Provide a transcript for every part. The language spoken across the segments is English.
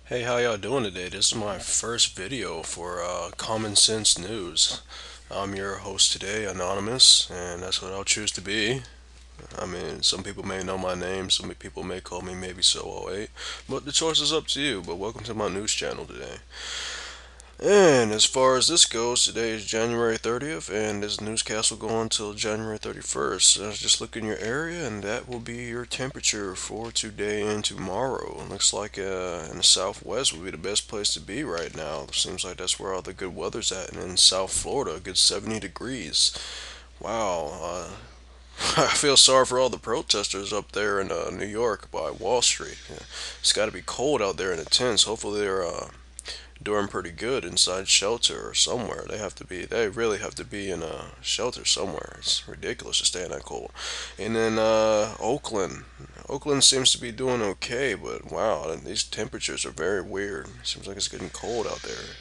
Hey, how y'all doing today? This is my first video for Common Sense News. I'm your host today, Anonymous, and that's what I'll choose to be. I mean, some people may know my name, some people may call me Maybe So oh 08, but the choice is up to you. But welcome to my news channel today. And as far as this goes, today is January 30th, and this newscast will go on until January 31st. Just look in your area, and that will be your temperature for today and tomorrow. Looks like in the southwest would be the best place to be right now. Seems like that's where all the good weather's at, and in South Florida, a good 70 degrees. Wow. I feel sorry for all the protesters up there in New York by Wall Street. Yeah, it's got to be cold out there in the tents. Hopefully they're doing pretty good inside shelter or somewhere. They really have to be in a shelter somewhere. It's ridiculous to stay in that cold. And then Oakland seems to be doing okay, but wow, these temperatures are very weird. Seems like it's getting cold out there.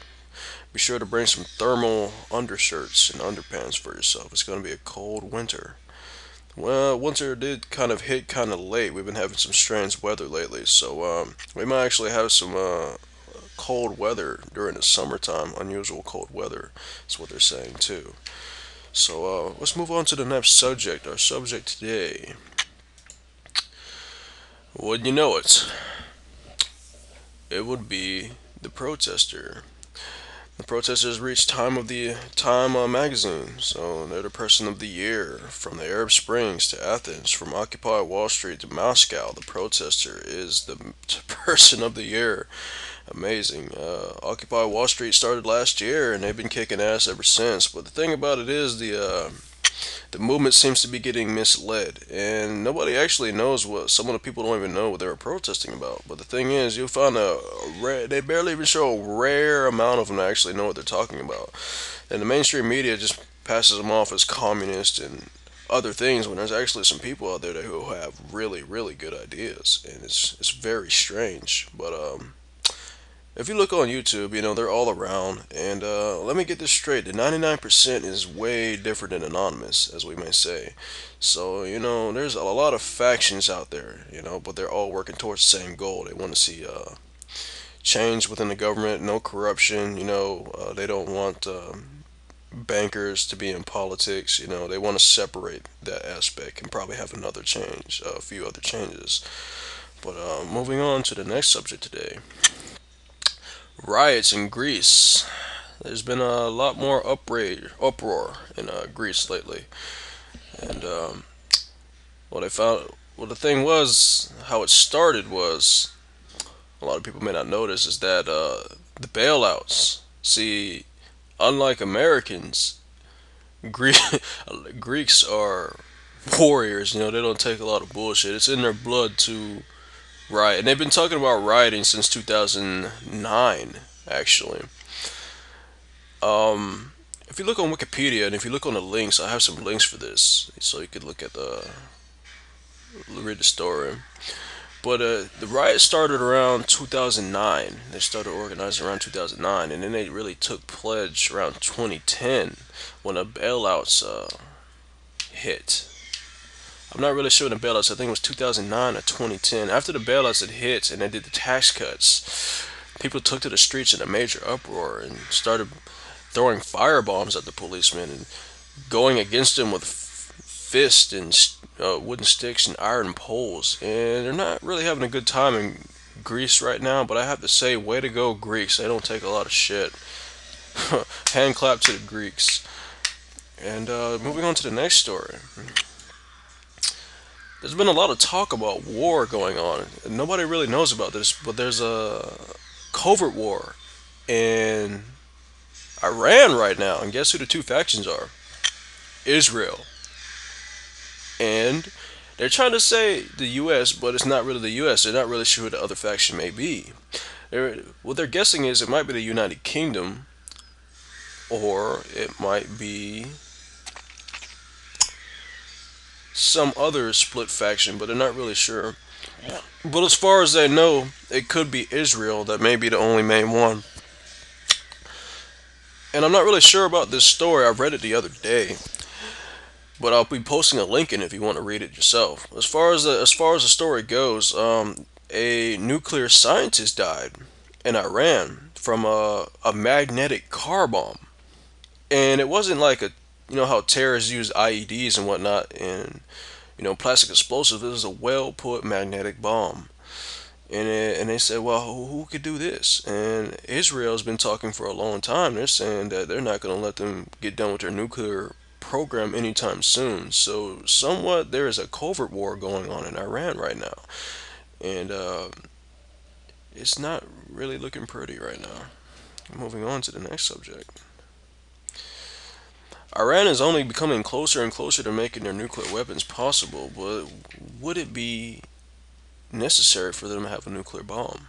Be sure to bring some thermal undershirts and underpants for yourself. It's going to be a cold winter. Well, winter did kind of hit kind of late. We've been having some strange weather lately, so we might actually have some cold weather during the summertime. Unusual cold weather is what they're saying too. So let's move on to the next subject. Our subject today. Wouldn't you know it? It would be the protester. The protesters reached Time magazine, so they're the person of the year. From the Arab Springs to Athens, from Occupy Wall Street to Moscow, the protester is the person of the year. Amazing. Occupy Wall Street started last year, and they've been kicking ass ever since. But the thing about it is, the movement seems to be getting misled, and nobody actually knows what. Some of the people don't even know what they were protesting about. But the thing is, you'll find they barely even show a rare amount of them that actually know what they're talking about, and the mainstream media just passes them off as communist and other things when there's actually some people out there who have really really good ideas, and it's very strange. But if you look on YouTube, they're all around. And let me get this straight: the 99% is way different than anonymous, as we may say. So there's a lot of factions out there, but they're all working towards the same goal. They want to see change within the government, no corruption. They don't want bankers to be in politics. They want to separate that aspect and probably have another change, a few other changes. But moving on to the next subject today. Riots in Greece. There's been a lot more uproar in Greece lately, and what I found, well, the thing was, how it started was, a lot of people may not notice, is that the bailouts. See, unlike Americans, Gre- Greeks are warriors. They don't take a lot of bullshit. It's in their blood to riot, and they've been talking about rioting since 2009, actually. If you look on Wikipedia and if you look on the links, I have some links for this, so you could read the story. But the riot started around 2009. They started organizing around 2009, and then they really took pledge around 2010 when the bailouts hit. I'm not really sure when the bailouts. I think it was 2009 or 2010. After the bailouts had hit and they did the tax cuts, people took to the streets in a major uproar and started throwing firebombs at the policemen and going against them with fists and wooden sticks and iron poles. And they're not really having a good time in Greece right now, but I have to say, way to go, Greeks. They don't take a lot of shit. Hand clap to the Greeks. And moving on to the next story. There's been a lot of talk about war going on. Nobody really knows about this, but there's a covert war in Iran right now. And guess who the two factions are? Israel. And they're trying to say the U.S., but it's not really the U.S. They're not really sure who the other faction may be. What they're guessing is it might be the United Kingdom, or it might be some other split faction, but they're not really sure. But as far as they know, it could be Israel that may be the only main one. And I'm not really sure about this story. I read it the other day, but I'll be posting a link in if you want to read it yourself. As far as the story goes, a nuclear scientist died, in Iran from a magnetic car bomb. And it wasn't like a, you know how terrorists use IEDs and whatnot and, you know, plastic explosives. It was a well put magnetic bomb. And they said, well, who could do this? And Israel's been talking for a long time. They're saying that they're not going to let them get done with their nuclear program anytime soon. So, somewhat, there is a covert war going on in Iran right now. And it's not really looking pretty right now. Moving on to the next subject. Iran is only becoming closer and closer to making their nuclear weapons possible, but would it be necessary for them to have a nuclear bomb?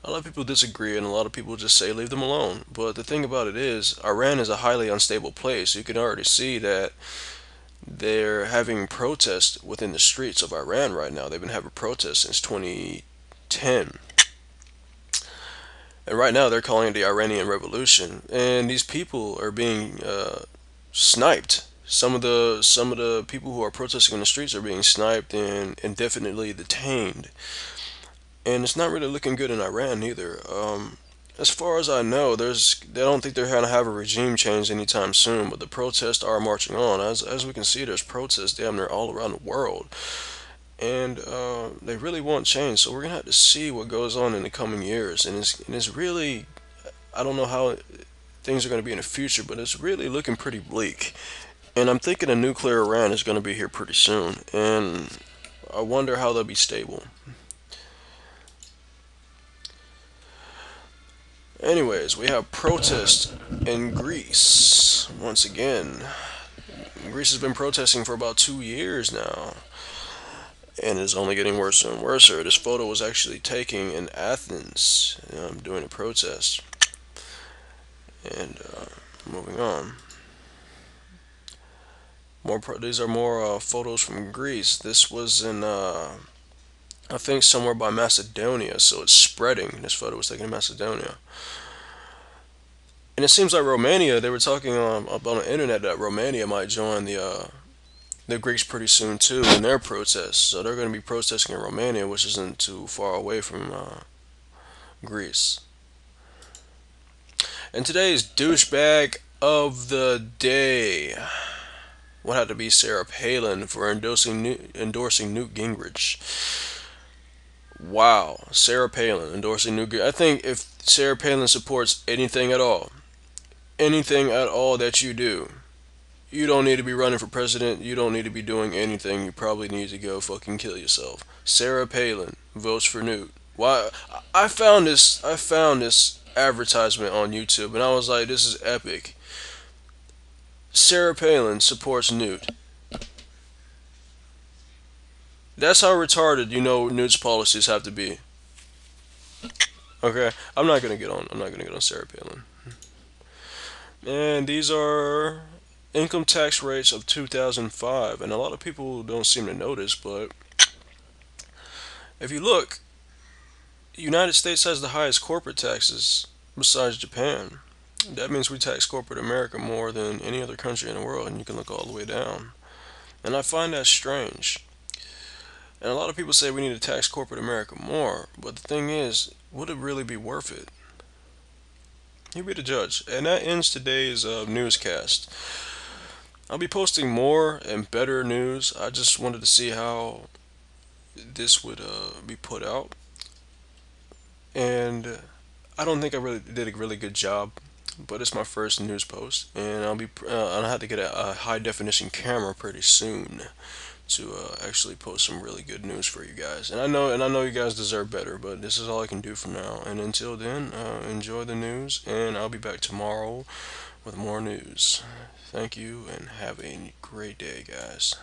A lot of people disagree, and a lot of people just say leave them alone. But the thing about it is, Iran is a highly unstable place. You can already see that they're having protests within the streets of Iran right now. They've been having protests since 2010. And right now they're calling it the Iranian Revolution. And these people are being sniped. Some of the people who are protesting in the streets are being sniped and indefinitely detained. And it's not really looking good in Iran either. As far as I know, they don't think they're going to have a regime change anytime soon, but the protests are marching on. As we can see, there's protests damn near all around the world, and they really want change. So we're gonna have to see what goes on in the coming years, and it's really, I don't know how things are going to be in the future, but it's really looking pretty bleak. And I'm thinking a nuclear Iran is going to be here pretty soon, and I wonder how they'll be stable. Anyways, we have protests in Greece once again. Greece has been protesting for about 2 years now, and it's only getting worse and worse. This photo was actually taken in Athens during a protest. And moving on, these are more photos from Greece. This was in I think somewhere by Macedonia, so it's spreading. This photo was taken in Macedonia. And it seems like Romania, they were talking up on the internet that Romania might join the Greeks pretty soon too in their protests. So they're going to be protesting in Romania, which isn't too far away from Greece. And today's douchebag of the day would have to be Sarah Palin for endorsing Newt Gingrich. Wow, Sarah Palin endorsing Newt Gingrich. I think if Sarah Palin supports anything at all that you do, you don't need to be running for president. You don't need to be doing anything. You probably need to go fucking kill yourself. Sarah Palin votes for Newt. Why? I found this advertisement on YouTube, and I was like, this is epic. Sarah Palin supports Newt. That's how retarded Newt's policies have to be. Okay, I'm not gonna get on. I'm not gonna get on Sarah Palin. And these are income tax rates of 2005, and a lot of people don't seem to notice, but if you look, the United States has the highest corporate taxes besides Japan. That means we tax corporate America more than any other country in the world, and you can look all the way down. And I find that strange. And a lot of people say we need to tax corporate America more, but the thing is, would it really be worth it? You be the judge. And that ends today's newscast. I'll be posting more and better news. I just wanted to see how this would be put out. And I don't think I really did a really good job, but it's my first news post, and I'll have to get a high definition camera pretty soon to actually post some really good news for you guys. And I know you guys deserve better, but this is all I can do for now. And until then, enjoy the news, and I'll be back tomorrow with more news. Thank you, and have a great day, guys.